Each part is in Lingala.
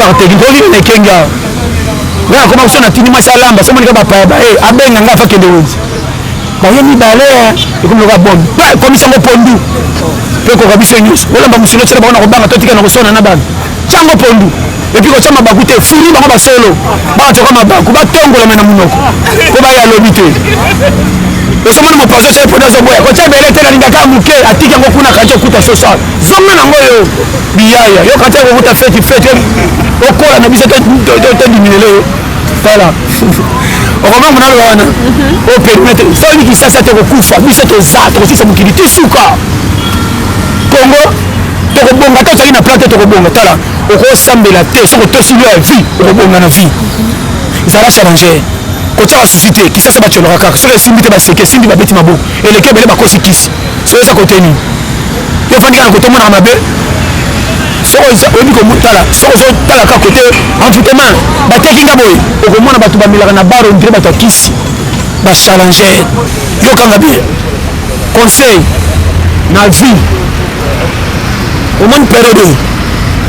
par technique oli na kenga nga koma kusona tini masalamba somo nika bapa ba abenga nga fa kende wonzi ba yemi bale ikomo ka bon ba komisa ngo pondu pe ko kabiso nyuso wala ba musilo tsela ba na ko banga totika na kusona na bana chango pondu epi ko chama bakute furi ba ba solo ba to kama ba ku ba tongola mena munoko ko ba ya lobite osomo mo paso se poda so boya ko chambele tena linga ka muke atika ngo kuna kacho kuta so sa zonga na ngoyo biyaya yo kata ko kuta feti okola na biso to diminele voilà okoma mona lo wana o permettre soli ki sasa te ko kufa biso to za to sisa mukili te suka Congo to ko bonga to tsali na plate to ko bonga tala oko sambela te so ko to sulu ya vie ko bonga na vie ça va changer ko tsa susciter ki sasa ba tsholoka kaka so simbi te ba seke simbi ba beti mabo eleke bele ba kosi kisi so ça ko teni yo fandika ko to mona mabe oyebi komutala soko ozotala ka kote enfoutement bateki nga boye okomona bato bamelaka na bar ondire bato ya kisi bachallenger yokanga bien conseil na vie omoni periode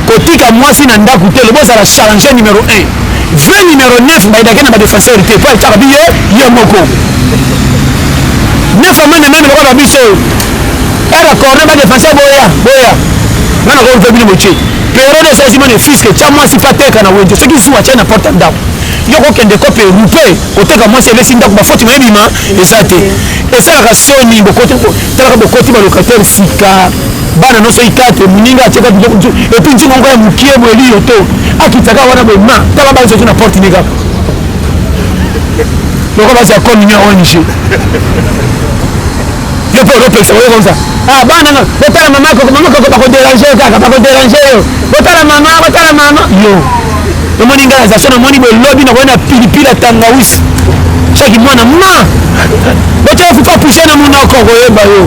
kotika mwasi na ndako te lobo ozala challenger numéro 1 vie numéro 9 bayidake na badefenseur te po etaka biye ye moko 9 amene meme lokola babiso erakorde badefenseur boya nana ko mpe bino moche periode esa simone fiske tya mwasi fa teka na wenje soki zuwa tya na porte ndako yo kokende ko pe rupe koteka mwasi elesi ndako bafoti moyebima eza te esalaka soni talaka bokoti balocataire sika bana nyonso ikate moninga atiaka biloko epi ntingo ngo ya mokie boyeli yo to akitaka wana boyema tala bazoki na porte nika loko basi ya communion ONG yo pe olopekisa oyo comme ça ah bana nga botala mama ko bakodéranger kaka bakodéranger yo botala mama yo omoni nga naza sona omoni belobi na koyena pilipili ya tangawisi chaki mwana ma botala fufa pushe na munoko koyeba yo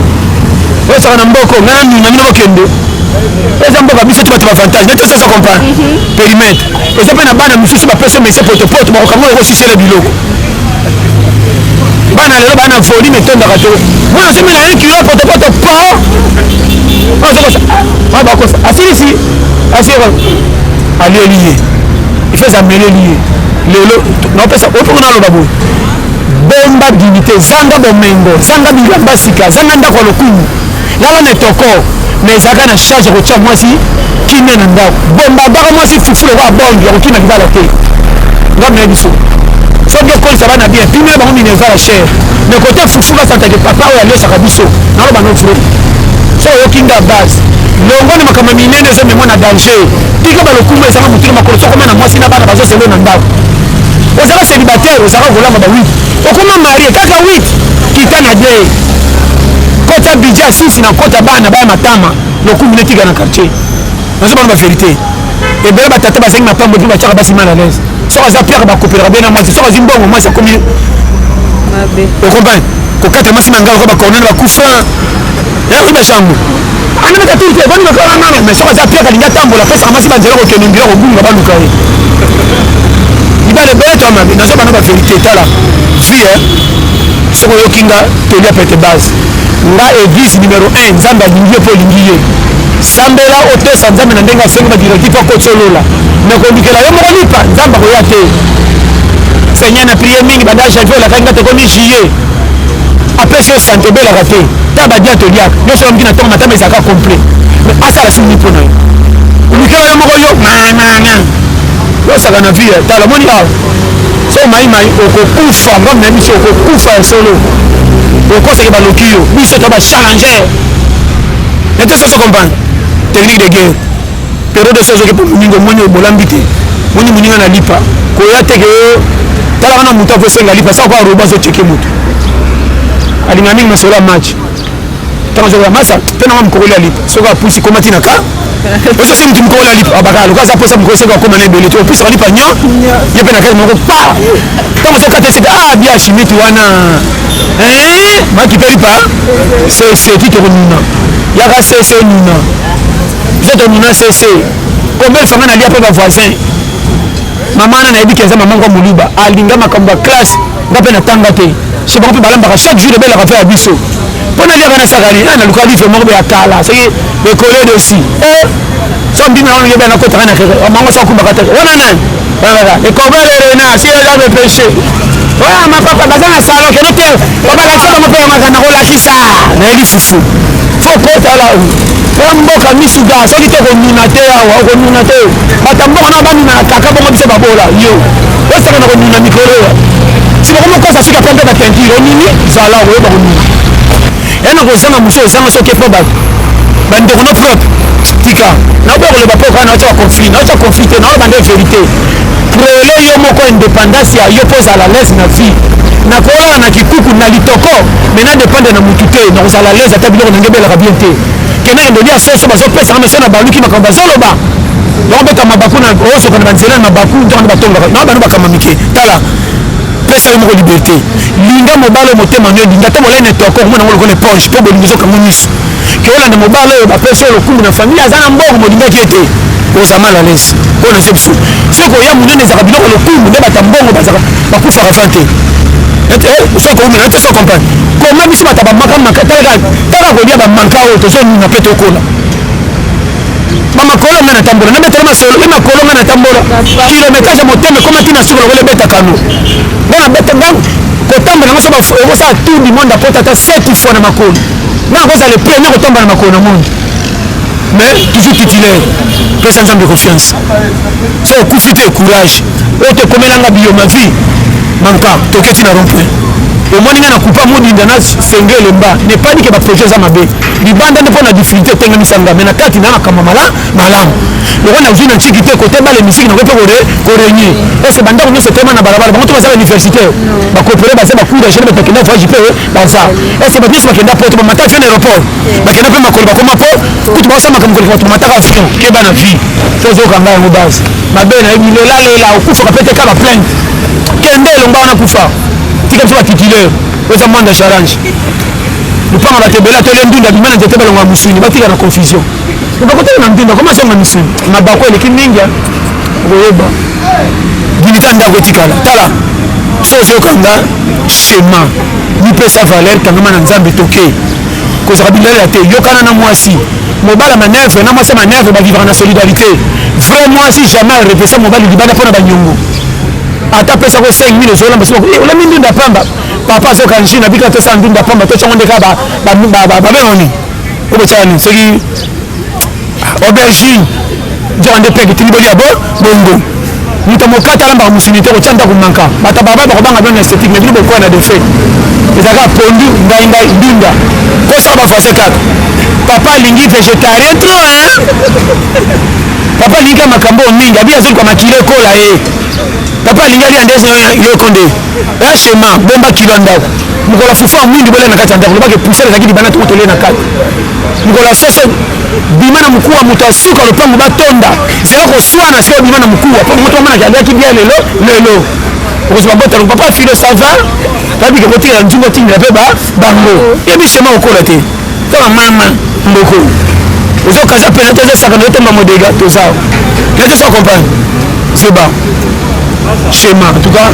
osaka na mboko ngana nima mino bokende eza mboka biso tu bato bavantage neti osa comprendre périmètre eza mpe na bana mosusu bapesa mese potopoto bakokanga okosisele biloko bana lelo bana volume etondaka to mwana osemela 1 kilo potopoto po bakosa asilisi alieli ye ifeza ameleli ye lelo naopesa opoko naloba boye bomba dignité zanga bomengo zanga bilamba sika zanga ndako lokumu lala na toko mais ezalaka na charge kotya mwasi kimia na ndako bombabaka mwasi fufule kwa bongi ya kokima libala te ngamina biso soki ekolisa bana bien pimele bango minerva ya chere mais kote fufu basantake papa oyo alesaka biso naloba no fre so oyokinga base longo na makambo minene ezomemwa na danger tika balokumu ezanga motuna makolo sokoma na mwasi na bana bazoselo na ndako ozala célibataire ozalaka kolamba ba 8 okoma marie kaka 8 kita na 2 kota budget asisi na kota bana baya matama lokumu netika na quartier nazobana ba vérité ebele batata bazengi mapambo mpe batiaka basi mal à l'aise soki aza piaka bakopelaka be na mwasi soki azi mbongo mwasi akomi okomprendre kokata mwasi mangala ko bakornene bakufa yakoki bachango anameka tuli te bani bakala nana mais soki aza piaka alingi atambola apesaka mwasi banzela kokende mbila kobunga baluka ye libala ebele to amabe nazobana ba vérité tala vie soki oyokinga tolia pete base nga église numéro 1 nzambe alingi ye mpo olingi ye sambela otesa nzambe na ndenge asengi badirectif akosolola me kondikela yo moko lipa nzambe akoya te seigneur na priere mingi banda janvier olakaki nga tekomi juillet apesi yo sante obelaka te ta badia toliaka nyonso oyoki na ntongo matama ezalaka complet mais asala sini mpo na yo olikela yo moko yo manana yosaka na vie tala moni awa so maimai okokufa ngam na biso okokufa ya solo okosaki baloki yo biso to bachallenger nete soso comprendre technique de guerre periode soso ke po moningo moni obolambi te moni moninga na lipa koya teke yo tala wana moto akosenga lipa sa ko aroba azoteke moto alinga mingi masolo ya match ntango zokola masa mpe nanga mokokoli ya lipa soki apusi komati na ka ososi mutu mokokoli ya lipa abaka loka aza posa mokolo soki akoma na ebele te opusaka lipa nyo ye mpe na kati moko pa ntango sokata esika bia chimiti wana maki mpe lipa seti tokonuna yaka sese nuna biso tonuna sese kombe elifanga na lia mpe bavoisin mama wana nayebi kenza mama ngo moluba alinga makambo ya classe nga mpe natanga te so bango mpe balambaka chaque jour ebelaka mpe ya biso mpo na liaka nasakani naluka livre moko be ya kala soki bekole dosi so mbimi na yeba na kota na kere mango so kumba kata wana nani voilà et comment le renard si il a le péché voilà ma papa bazana salo que n'était papa la ça mo pe makana ko la kisa na eli fufu faut kota la mboka misuga soki te konuna te awa okonuna te batamboka na banuna na kaka bongo biso babola yo osaka na konuna mikolo si bakomokosa sika pembe batentire onini zala okoyeba konuna ena kozanga mosu ozanga soki po bandeko no propre tika naoboya koloba po kaka naotya baconflit naotya conflit te naola bande vérité prele yo moko indépendance ya yo mpo ozala lese na vie nakolala na kikuku na litoko me na dépendre na mutu te nakozala lese ata biloko nange ebelaka bien te kena endoli ya soso bazopesaka meso na baluki makambo bazoloba naobeta mabaku na osoka na banzela na mabaku ntongo nde batongaka na bano bakamba mike tala pesa yo moko liberté linga mobala motema no linga te molene toko komona ngo lokola éponge mpo bolingi ezokanga miso ke olanda mobala oyo bapesa yo lokumu na famille aza na mbongo molingaki ete oza mal à l'aise oyo na se biso soki oya monene ezaka biloko lokumu nde bata mbongo bakufaka fan te soki omena te so comprendre koma biso bata bamaka tala kolia bamanka oyo tozonina mpe tokola bamakolo nga na tambola nabetela masolo emakolo nga na tambola kilométrage ya motema ekoma ntina suka lokola ebetakano nga nabeta nga kotambola ngo so ekosala tour du monde apota ata 7 fois na makolo nga kozala le premier kotambola na makolo na monde mais toujours titulaire pesa nzambe confiance so okufi te courage oyo tokomelanga biyoma vie manka toketi na rond-point omoni nga na kupa modinda na senge elemba nepanike baprojet eza mabe libanda nde mpo na difficulté etengemisanga me na kati na makambo malamu loko na zwi na ntiki te kote bale misiki nango mpe korenye ese bandako nyonso tema na balabala bango to baza bauniversitaire bakopere baza bacour de jeune bakenda voyage mpe baza ese bato nyonso bakenda poto bamata avion na aéroport bakenda mpe makolo bakoma po kutu baosamaka mokolo bato bamataka avion keba na vie tozokanga yango base mabe na yebi lelalela okufaka mpe te ka baplainte kende elonga wana kufa tika biso batitulaire oza mwanda charange lupanga batebela tole ndunda bima na nzete balonga musuni batika na confusion bakotela na ndunda koma songa misuni mabako eleki mingi okoyeba dilita ndako etikala tala so ozokanga chema mipesa valeur kangama na nzambe toke kozaka bilela te yokana na mwasi mobala manevre na mwasi manevre balivaka na solidarité vrai mwasi jamais repesa mobali libanda mpona banyongo ata pesa ko 5000 ezolamba sima olami ndunda pamba papa azoka nchini abika tosa ndunda pamba tochango ndeka babenoni obotyani soki aubergine nzoka nde peke tini bolia bongo moto mokata alambaka mosuni te kotya ndako manka bato baba bakobanga bino na esthétique mais bino bokoya na defait ezalaka pondu ngai ndunda kosaka bavoisin kaka papa alingi végétarien trop papa alingi makambo mingi abi azolika makilo ekola ye papa alingi alia ndesi yokonde ya chema bomba kilo ya ndako mokolo fufa mwindi bolia na kati ya ndako lobaka poussière ezalaki libanda to tolie na kati mokolo soso bima na mokuwa moto asuka lopango batonda zela koswana sika bima na mokuwa mpo moto amonaki aliaki bia lelo okozwa botalo papa filo sava tabike kotikela nzungu otingela mpe bango yebi chema okola te kaka mama mboko ozokaza pena te ozosakana otemba modega tozawa nete so comprendre c'est bas schéma en tout cas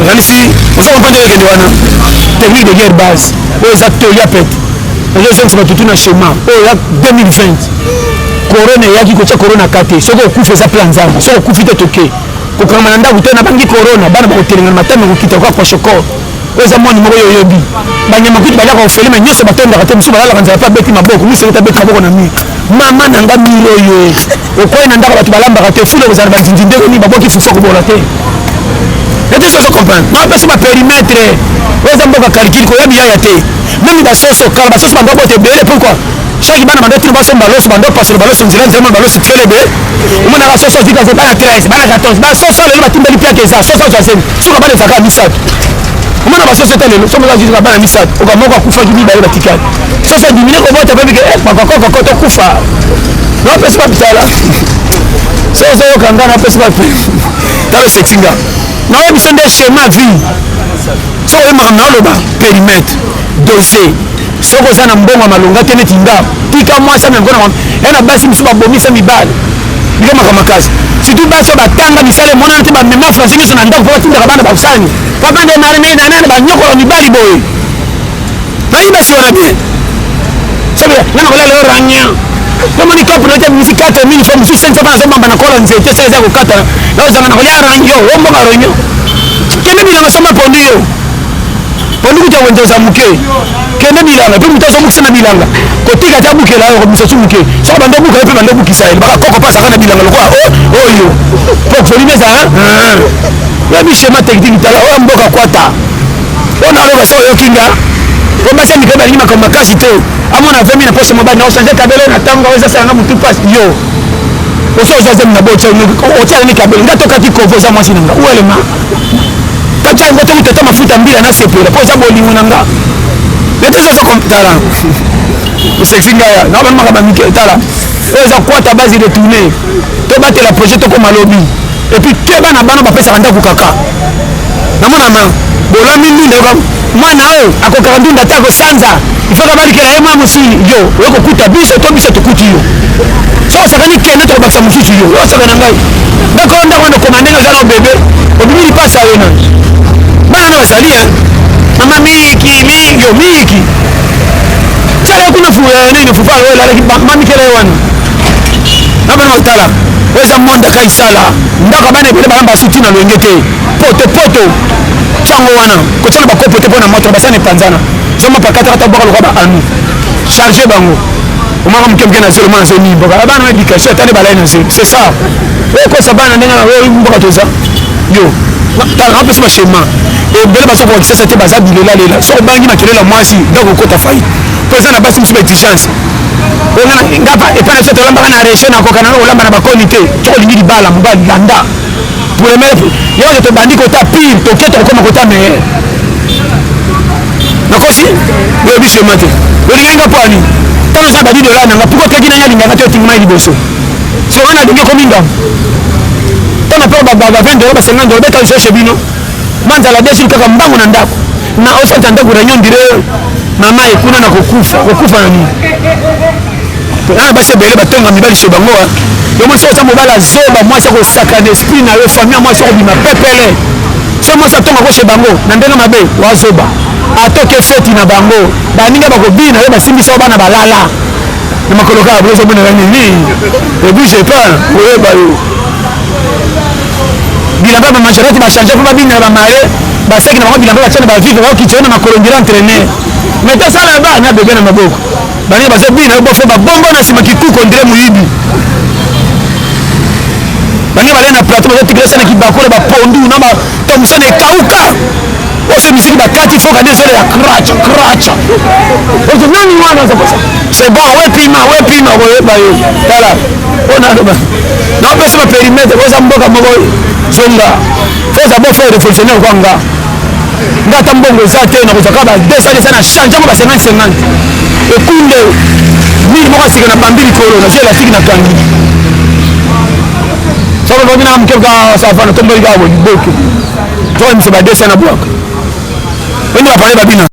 ezalisi oza comprendre ekende wana technique de guerre base oyo eza tolia pete ozozongisa batutu na schéma oyo ya 2020 corona eyaki kotya corona kate soki okufa eza plan nzambe soki okufi te toke kokangama na ndako te nabangi corona bana bakotelenga na matame kokita koka kwashokor oyo eza moni moko oyo oyobi banyama kutu baliaka kofelema nyonso batondaka te mosusu balalaka nzala pa beti maboko miseke tabeti maboko na mire mama nanga mire oyo okoyi na ndako bato balambaka te fule kozala banzinzi ndenge nini baboki fufa kobola te ete soso comprendre napesi baperimetre oyo eza mboka calcule koyebi yaya te mingi basoso kala basoso bando bote ebele pourquoi chaque bana bando tino basomba baloso bando pasolo baloso nzela nzela baloso felebe omonaka soso vika ze bana 13 bana 14 basoso lelo batimbeli piake eza soso azazeni suka bana ezaka misato omona basoso ete lelo somo ezazizaka bana misato okamoko akufaki mibaye batikali soso dimine kobota pebike bakakokako tokufa napesi bapitala so ozoyokanga napesi bape talo setinga naoyo biso nde schéma vie soki oyemaka naoloba périmètre dosé soki oza na mbongo ya malonga te neti nga tika mwasi na basi misu babomisa mibale bikamaka makasi surtout basi oyo batanga misala emonana te bamema français nyonso na ndako mpo batindaka bana basani papa nde narinene banyokola mibali boye nayi basi wana bien soki nana kolela yo rangien Comme on dit qu'on peut dire musique 4000 fois musique 500 ans ça mamba na kola nzete ça za kokata là ozanga na kolia rangi yo ombo ka ronyo kende milanga soma pondu yo pondu kuta wende za muke kende milanga pe mutaso mukisa na milanga kotika ta buke la yo musosu muke so bando buka pe bando bukisa ile baka koko pasa kana milanga lokwa oh yo pour folimeza ya bishema technique tala o mboka kwata ona roba so yo kinga Comme ça, il y a comme ma casse. À mon avis, il y a poche mobile. Non, ça j'ai cabelé. Attends, ça c'est un homme tout passe. Yo. Au sol, ça j'aime la botte. Au tient les cabelés. N'a pas qu'à qu'on voit moi sinon. Où est le ma? Quand tu as voté, tu t'as ma fout en bille, on a c'est peu. Pour ça, bon, il y a un gars. Les deux sont comme ça là. C'est sexy gars. Normalement, ma mique est là. Ils ont quoi ta base de tourner. Tu vas te la projet comme un lobby. Et puis tu vas na bana ba pesa randa ku kaka. Na mona ma. Bola mingi ndio kama mwana wewe akoka ndunda tako sanza ifaka bali kila yema musini yo weko kuta biso to biso tukuti yo so sakani kene to bakisa mususu yo yo sakana ngai ndako ndo komandenge zalo bebe obimiri pasa wena bana na wasalia mama miki yo miki sala kuna nini fufa wewe la mami kele wana nabana matala weza monda kai sala ndaka bana bele bamba suti na lwengete poto chango wana kotana bakopo te pona moto basane panzana soma pakata kata bokalo kwa ba anu charger bango omaka mkemke na zero manzo ni boka bana na education tane balai na zero c'est ça ko sabana ndenga wewe mboka toza yo ta rappes ma schéma et bele baso ko kisa te baza bilela lela so bangi makelela mwasi donc ko ta failli ko ça na basi msuba exigence ona ngapa et pas ça lamba na région na ko kana lamba na bakonité to lingi bala mbali landa pour les mettre yo to bandi ko ta pire to keto ko ko ta me na kosi yo bi schéma te yo linga pani tano sa badi de la na pourquoi te kina linga to tingma liboso so on a dinga ko minga tana pe baba vende ba 50 dollars beta so chebino manza la desu kaka mbango na ndako na osanta ndako na nyondire mama ekuna na kokufa na nini na basi bele batonga mibali so bango yo mo so mobala zoba moi ça ko sacré d'esprit na yo famille moi ça ko bima pepele so moi ça tonga ko chez bango na ndenga mabe wa zoba atoke feti na bango baninga bako bina yo basimbisa bana balala na makoloka bozo bona nini et puis j'ai pas oui ba yo bilamba ba majorité ba changer ba bina ba mare ba seki na ba bilamba ba tshana ba vivre ba kitona makolongira entraîner mais ça ça là ba na bebe na maboko bani bazo bina bo fe ba bombo na sima kikuko ndire muibi bani bale na plateau bazo tigresa na kibakole ba pondu na ba tomsone kauka ose misiki ba kati foka des ya cracha ozo nani wana za kosa c'est bon we pima we ba yo tala ona ba na pesa ba périmètre oza mboka moko zonga foza bo faire réflexionner kwanga ngata mbongo za te na kozaka ba 200 sana changer ba 50 ekunde mili moko sika na bambili kolo na zela sika na tangi soko ko bina mkeka safana tomboli ga bo boke to mse ba 200 na bloc oni ba pale ba bina